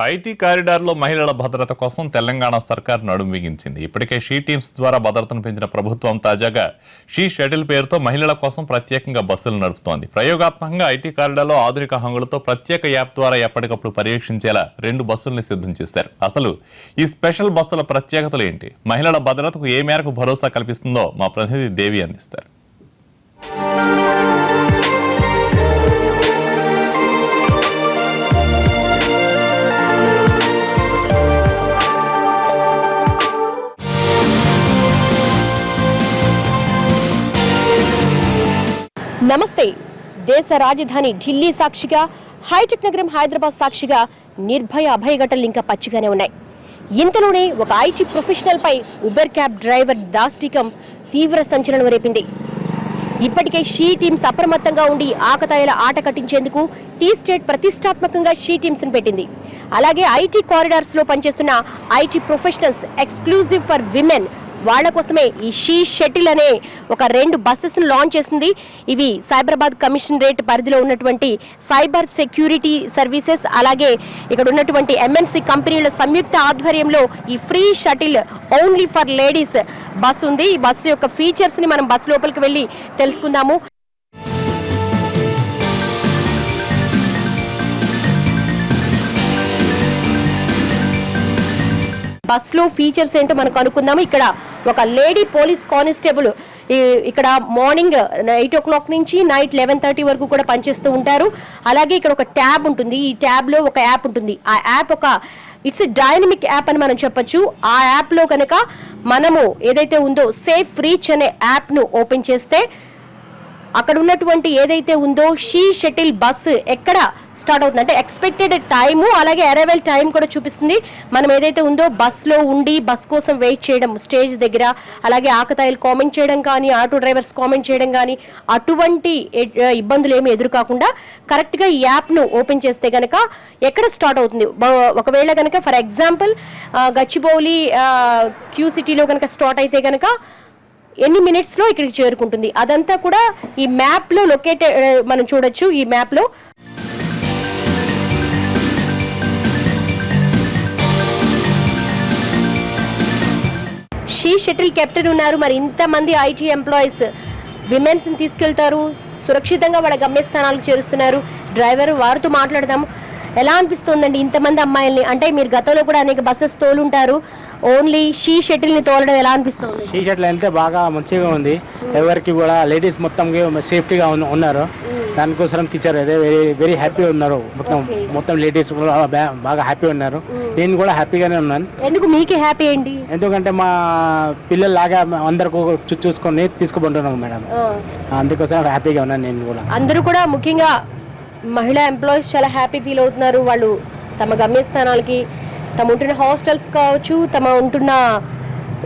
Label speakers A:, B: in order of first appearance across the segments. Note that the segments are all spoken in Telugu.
A: ఐటీ కారిడార్లో మహిళల భద్రత కోసం తెలంగాణ సర్కార్ నడుం బిగించింది. ఇప్పటికే షీ టీమ్స్ ద్వారా భద్రతను పెంచిన ప్రభుత్వం తాజాగా షీ షటిల్ పేరుతో మహిళల కోసం ప్రత్యేకంగా బస్సులు నడుపుతోంది. ప్రయోగాత్మకంగా ఐటీ కారిడార్లో ఆధునిక హంగులతో ప్రత్యేక యాప్ ద్వారా ఎప్పటికప్పుడు పర్యవేక్షించేలా 2 బస్సుల్ని సిద్ధం చేశారు. అసలు ఈ స్పెషల్ బస్సుల ప్రత్యేకతలు ఏంటి, మహిళల భద్రతకు ఏ మేరకు భరోసా కల్పిస్తుందో మా ప్రతినిధి దేవి అందిస్తారు.
B: నమస్తే. దేశ రాజధాని ఢిల్లీ సాక్షిగా, హైటెక్ నగరం హైదరాబాద్ సాక్షిగా నిర్భయ అభయఘటనలు ఇంకా పచ్చిగానే ఉన్నాయి. ఇంతలోనే ఒక ఐటీ ప్రొఫెషనల్ పై ఉబెర్ క్యాబ్ డ్రైవర్ దాష్టికం తీవ్ర సంచలనం రేపింది. ఇప్పటికే షీ టీమ్స్ అప్రమత్తంగా ఉండి ఆకతాయిల ఆట కట్టించేందుకు టీ స్టేట్ ప్రతిష్టాత్మకంగా షీ టీమ్స్ ని పెట్టింది. అలాగే ఐటీ కారిడార్స్ లో పనిచేస్తున్న IT professionals exclusive for women వాళ్ల కోసమే ఈ షీ షటిల్ అనే ఒక 2 బస్సెస్ లాంచ్ చేసింది. ఇవి సైబరాబాద్ కమిషనరేట్ పరిధిలో ఉన్నటువంటి సైబర్ సెక్యూరిటీ సర్వీసెస్, అలాగే ఇక్కడ ఉన్నటువంటి ఎంఎన్సీ కంపెనీల సంయుక్త ఆధ్వర్యంలో ఈ free shuttle only for ladies bus ఉంది. ఈ బస్సు యొక్క ఫీచర్స్ ని మనం బస్సు లోపలికి వెళ్ళి తెలుసుకుందాము. బస్ లో ఫీచర్స్ ఏంటో మనం కనుక్కుందాము. ఇక్కడ ఒక లేడీ పోలీస్ కానిస్టేబుల్ ఇక్కడ మార్నింగ్ 8 o'clock నుంచి నైట్ 11:30 వరకు కూడా పనిచేస్తూ ఉంటారు. అలాగే ఇక్కడ ఒక ట్యాబ్ ఉంటుంది. ఈ ట్యాబ్ లో ఒక యాప్ ఉంటుంది. ఆ యాప్ ఇట్స్ డైనమిక్ యాప్ అని మనం చెప్పొచ్చు. ఆ యాప్ లో కనుక మనము ఏదైతే ఉందో సేఫ్ రీచ్ అనే యాప్ ను ఓపెన్ చేస్తే అక్కడ ఉన్నటువంటి ఏదైతే ఉందో షీ షటిల్ బస్సు ఎక్కడ స్టార్ట్ అవుతుంది అంటే ఎక్స్పెక్టెడ్ టైము, అలాగే అరైవల్ టైం కూడా చూపిస్తుంది. మనం ఏదైతే ఉందో బస్లో ఉండి బస్ కోసం వెయిట్ చేయడం స్టేజ్ దగ్గర, అలాగే ఆకతాయిలు కామెంట్ చేయడం కానీ, ఆటో డ్రైవర్స్ కామెంట్ చేయడం కానీ, అటువంటి ఇబ్బందులు ఏమి ఎదురు కాకుండా కరెక్ట్గా ఈ యాప్ను ఓపెన్ చేస్తే కనుక ఎక్కడ స్టార్ట్ అవుతుంది. ఒకవేళ కనుక ఫర్ ఎగ్జాంపుల్ గచ్చిబౌలి క్యూ సిటీలో కనుక స్టార్ట్ అయితే కనుక ఎన్ని మినిట్స్లో ఇక్కడికి చేరుకుంటుంది, అదంతా కూడా ఈ మ్యాప్లో లొకేటెడ్ మనం చూడొచ్చు. ఈ మ్యాప్లో షీ షటిల్ కెప్టెన్ ఉన్నారు. మరి ఇంతమంది ఐటీ ఎంప్లాయీస్ విమెన్స్ని తీసుకెళ్తారు, సురక్షితంగా వాళ్ళ గమ్యస్థానాలకు చేరుస్తున్నారు. డ్రైవర్ వారితో మాట్లాడదాము. ఎలా అనిపిస్తుందండి ఇంతమంది అమ్మాయిల్ని? అంటే మీరు గతంలో కూడా అనేక బస్సెస్ తోలుంటారు, ఓన్లీ షీ షటిల్ని తోలడం ఎలా అనిపిస్తుంది?
C: షీ షటిల్ అంటే బాగా మంచిగా ఉంది. ఎవరికి కూడా లేడీస్ మొత్తం సేఫ్టీగా ఉన్నారు. దానికోసం టీచర్ అదే వెరీ హ్యాపీ ఉన్నారు. మొత్తం లేడీస్ బాగా హ్యాపీ ఉన్నారు. నేను కూడా హ్యాపీగానే ఉన్నాను.
B: ఎందుకు మీకే హ్యాపీ ఏంటి?
C: ఎందుకంటే మా పిల్లల్లాగా అందరికీ చూసుకొని తీసుకుపోతున్నాము మేడం, అందుకోసం హ్యాపీగా ఉన్నాను నేను కూడా.
B: అందరూ కూడా ముఖ్యంగా మహిళా ఎంప్లాయీస్ చాలా హ్యాపీ ఫీల్ అవుతున్నారు. వాళ్ళు తమ గమ్యస్థానాలకి, తమ ఉంటున్న హాస్టల్స్ కావచ్చు, తమ ఉంటున్న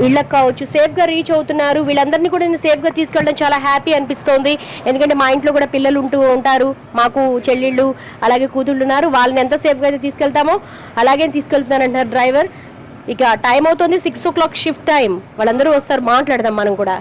B: ఇళ్ళకి కావచ్చు సేఫ్గా రీచ్ అవుతున్నారు. వీళ్ళందరినీ కూడా నేను సేఫ్గా తీసుకెళ్ళడం చాలా హ్యాపీ అనిపిస్తోంది. ఎందుకంటే మా ఇంట్లో కూడా పిల్లలు ఉంటారు, మాకు చెల్లెళ్ళు అలాగే కూతుళ్ళు ఉన్నారు. వాళ్ళని ఎంత సేఫ్గా అయితే తీసుకెళ్తామో అలాగే తీసుకెళ్తున్నారంటున్నారు డ్రైవర్. ఇక టైం అవుతుంది 6 o'clock షిఫ్ట్ టైం. వాళ్ళందరూ వస్తారు, మాట్లాడదాం మనం కూడా.